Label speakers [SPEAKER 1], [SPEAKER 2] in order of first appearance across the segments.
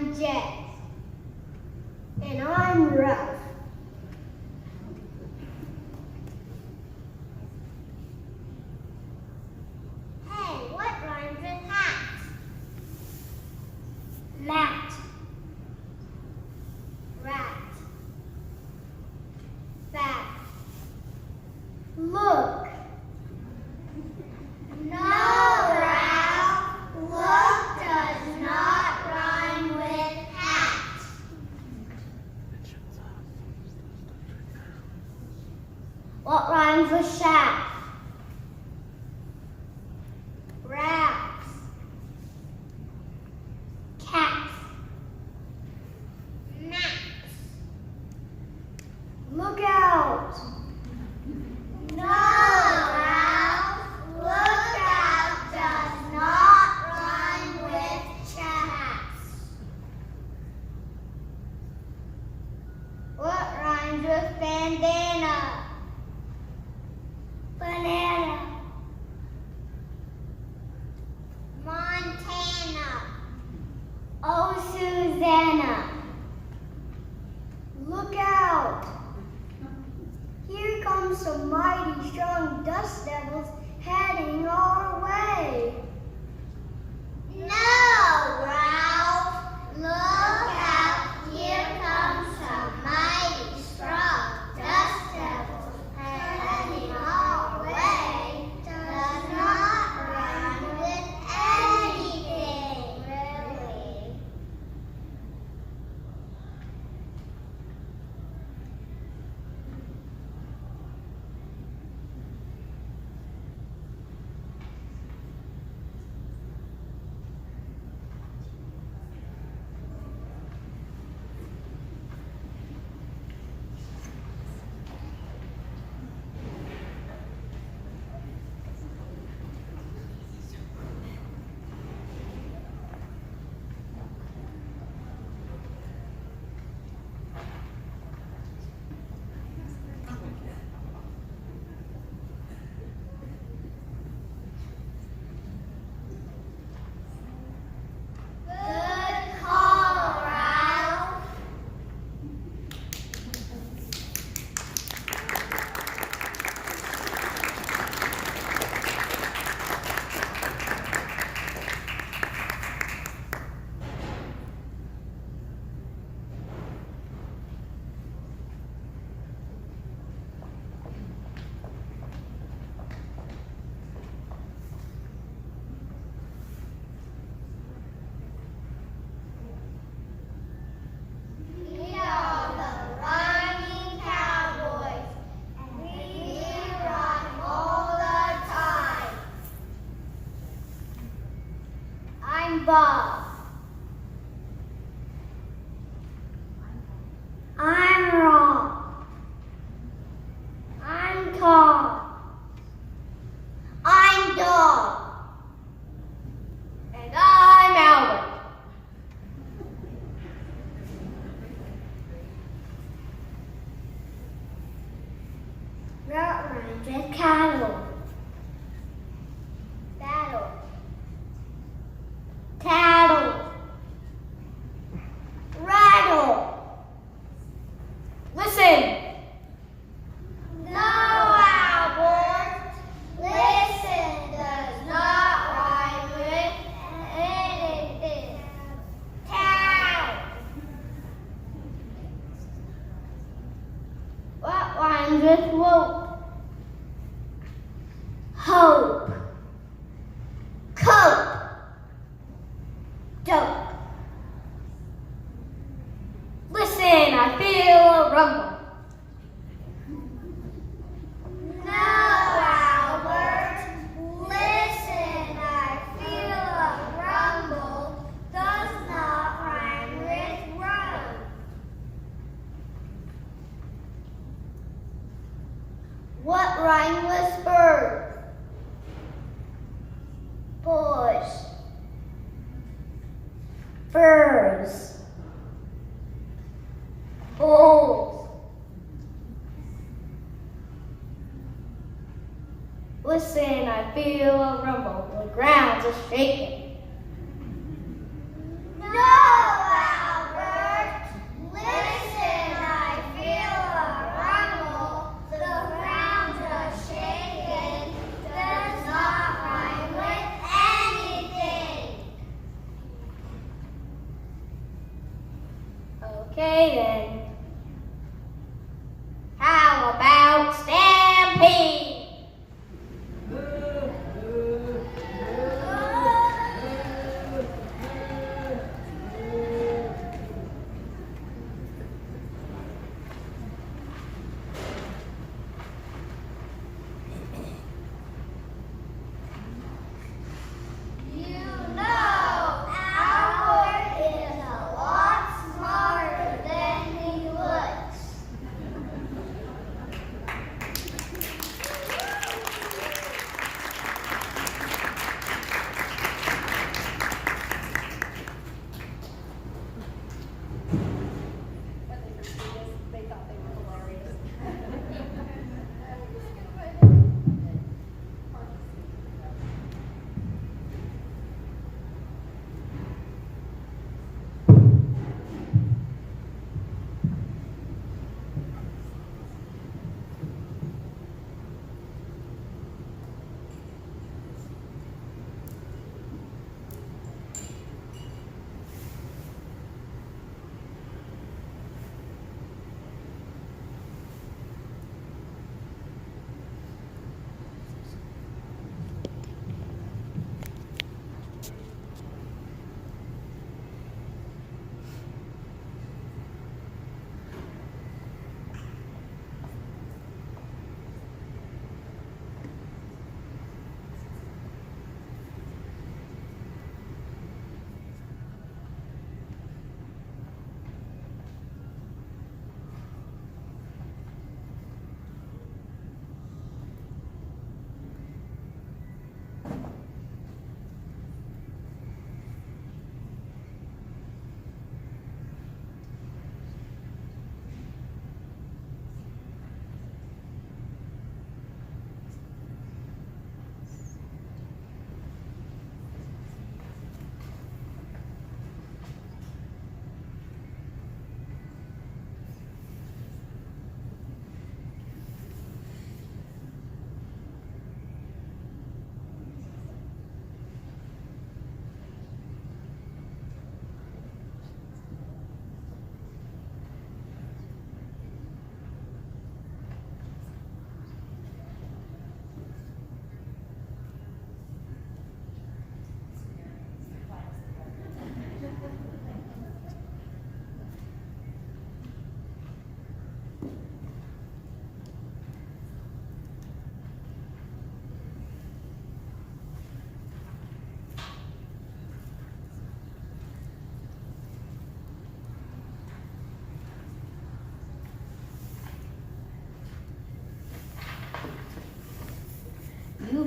[SPEAKER 1] I'm Jess. And I'm Ralph. Hey, what rhymes with hat? Mat. Rat. Fat. Look. No, Ralph. Look does not rhyme with hat. What rhymes with shack? Rats. Cats. Gnats. Look out. No, Ralph. Look out does not rhyme with chats. What rhymes with bandana? Banana. Montana. Oh, Susanna. Look out. Here comes some mighty strong dust devils heading our way. No, Ralph. Look out. Here comes some mighty strong dust devils heading our way. Does not rhyme with anything, really. Good call, Ralph. We are the rhyming cowboys, and we rhyme all the time. I'm Bob. I'm Rob. I'm Tom. I'm Dog. And I'm Albert. That rhymes with cattle. Battle. Tattle. Rattle. Listen. No, Albert. Listen does not rhyme with anything. Cow. What rhymes with rope? Hope. Cope. Dope. Listen, I feel a rumble. No, Albert. Listen, I feel a rumble. Does not rhyme with road. What rhymes with bird? Bush. Birds. Bulls. Listen, I feel a rumble. The ground is shaking. No,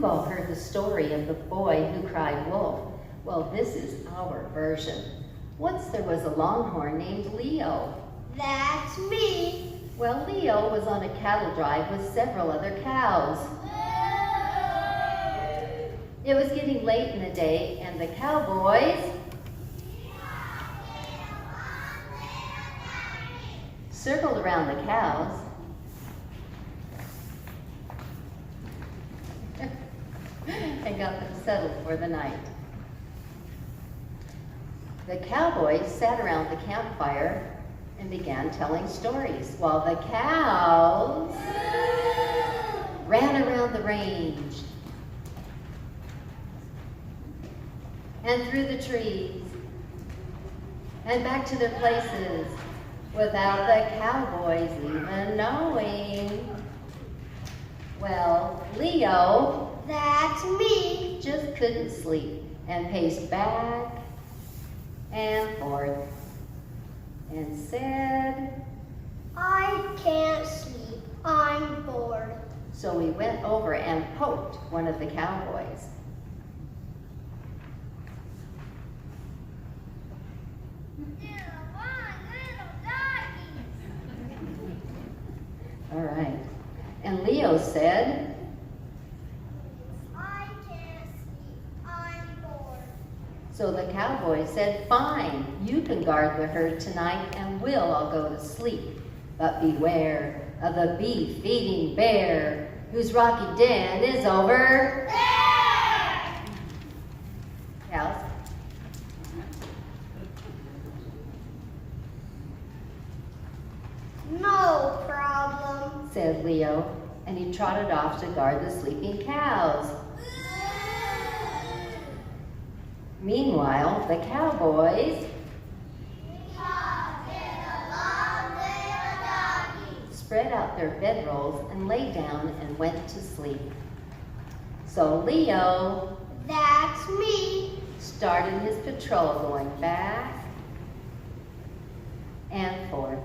[SPEAKER 2] You've all heard the story of the boy who cried wolf. Well, this is our version. Once there was a longhorn named Leo.
[SPEAKER 1] That's me.
[SPEAKER 2] Well, Leo was on a cattle drive with several other cows. It was getting late in the day, and the cowboys circled around the cows and got them settled for the night. The cowboys sat around the campfire and began telling stories while the cows ran around the range and through the trees and back to their places without the cowboys even knowing. Well, Leo,
[SPEAKER 1] that's me,
[SPEAKER 2] just couldn't sleep and paced back and forth and said,
[SPEAKER 1] I can't sleep, I'm bored.
[SPEAKER 2] So we went over and poked one of the cowboys. All right. And Leo said,
[SPEAKER 1] I can't sleep, I'm bored.
[SPEAKER 2] so the cowboy said, fine, you can guard the herd tonight and we'll all go to sleep. But beware of the beef-eating bear whose rocky den is over there. Cows.
[SPEAKER 1] No problem,
[SPEAKER 2] Said Leo, and he trotted off to guard the sleeping cows. Meanwhile, the cowboys spread out their bedrolls and lay down and went to sleep. So Leo,
[SPEAKER 1] that's me,
[SPEAKER 2] started his patrol going back and forth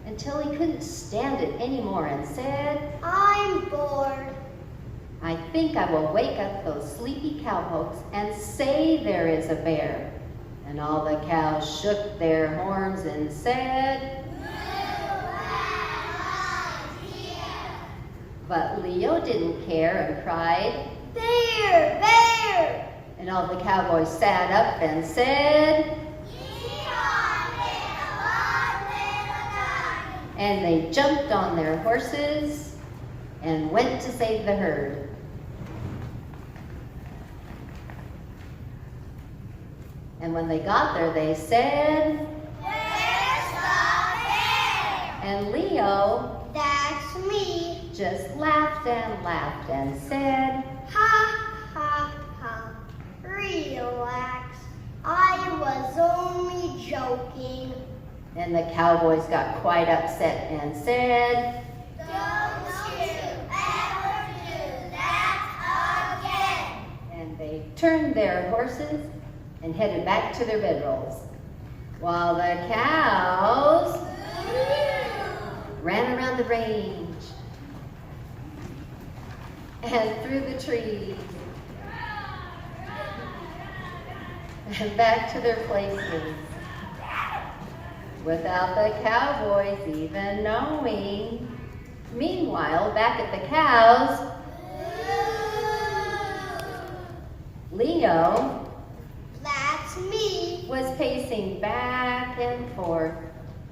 [SPEAKER 2] until he couldn't stand it anymore and said,
[SPEAKER 1] I'm bored.
[SPEAKER 2] I think I will wake up those sleepy cowpokes and say there is a bear. And all the cows shook their horns and said, but Leo didn't care and cried,
[SPEAKER 1] Bear, bear.
[SPEAKER 2] and all the cowboys sat up and said, and they jumped on their horses and went to save the herd. And when they got there, they said,
[SPEAKER 1] Where's the bear?
[SPEAKER 2] and Leo
[SPEAKER 1] That's me.
[SPEAKER 2] just laughed and said,
[SPEAKER 1] Ha, ha, ha. Relax. I was only joking.
[SPEAKER 2] and the cowboys got quite upset and said,
[SPEAKER 1] Don't you ever do that again.
[SPEAKER 2] and they turned their horses and headed back to their bedrolls, while the cows ran around the range and through the trees and back to their places without the cowboys even knowing. Meanwhile, back at the cows, Leo
[SPEAKER 1] That's me.
[SPEAKER 2] was pacing back and forth,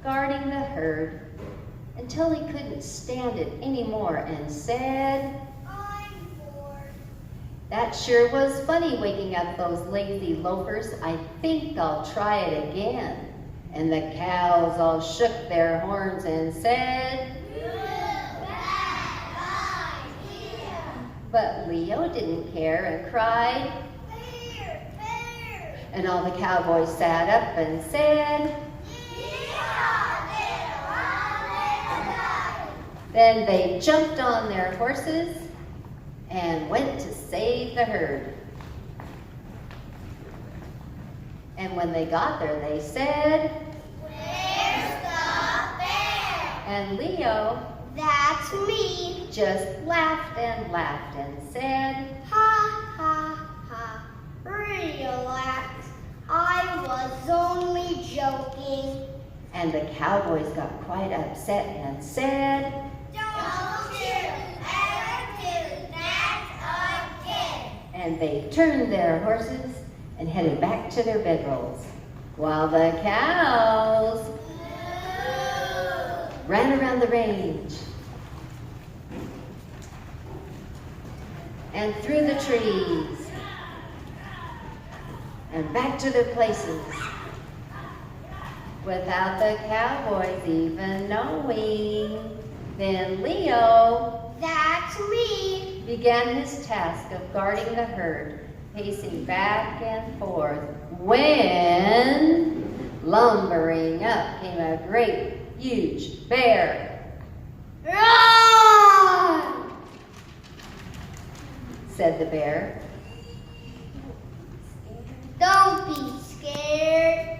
[SPEAKER 2] guarding the herd, until he couldn't stand it anymore and said,
[SPEAKER 1] I'm bored.
[SPEAKER 2] that sure was funny waking up those lazy loafers. I think I'll try it again. And the cows all shook their horns and said,
[SPEAKER 1] Bad idea.
[SPEAKER 2] but Leo didn't care and cried,
[SPEAKER 1] Bear, bear.
[SPEAKER 2] and all the cowboys sat up and said, then they jumped on their horses and went to save the herd. And when they got there, they said,
[SPEAKER 1] Where's the bear?
[SPEAKER 2] and Leo
[SPEAKER 1] That's me.
[SPEAKER 2] just laughed and said,
[SPEAKER 1] Ha, ha, ha. Relax. I was only joking.
[SPEAKER 2] and the cowboys got quite upset and said,
[SPEAKER 1] Don't you ever do that again.
[SPEAKER 2] and they turned their horses and headed back to their bedrolls, while the cows ran around the range and through the trees and back to their places without the cowboys even knowing. Then Leo
[SPEAKER 1] That's me.
[SPEAKER 2] began his task of guarding the herd, pacing back and forth, when lumbering up came a great, huge bear.
[SPEAKER 1] Run!
[SPEAKER 2] Said the bear.
[SPEAKER 1] Don't be scared.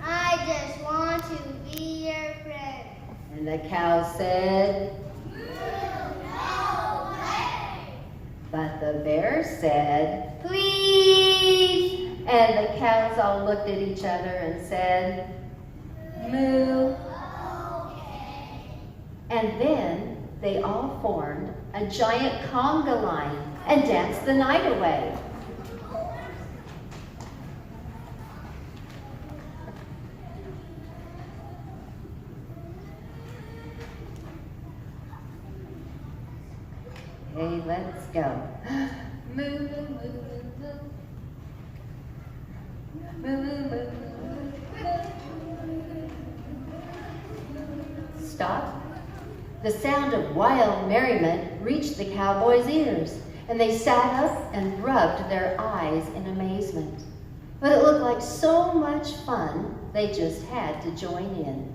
[SPEAKER 1] I just want to be your friend.
[SPEAKER 2] And the cow said,
[SPEAKER 1] No way.
[SPEAKER 2] but the bear said,
[SPEAKER 1] Please.
[SPEAKER 2] and the cows all looked at each other and said, moo. And then they all formed a giant conga line and danced the night away. Okay, let's go. Moo, moo, moo, moo, moo. Moo, moo, moo, moo. Stop. The sound of wild merriment reached the cowboys' ears, and they sat up and rubbed their eyes in amazement. But it looked like so much fun, they just had to join in.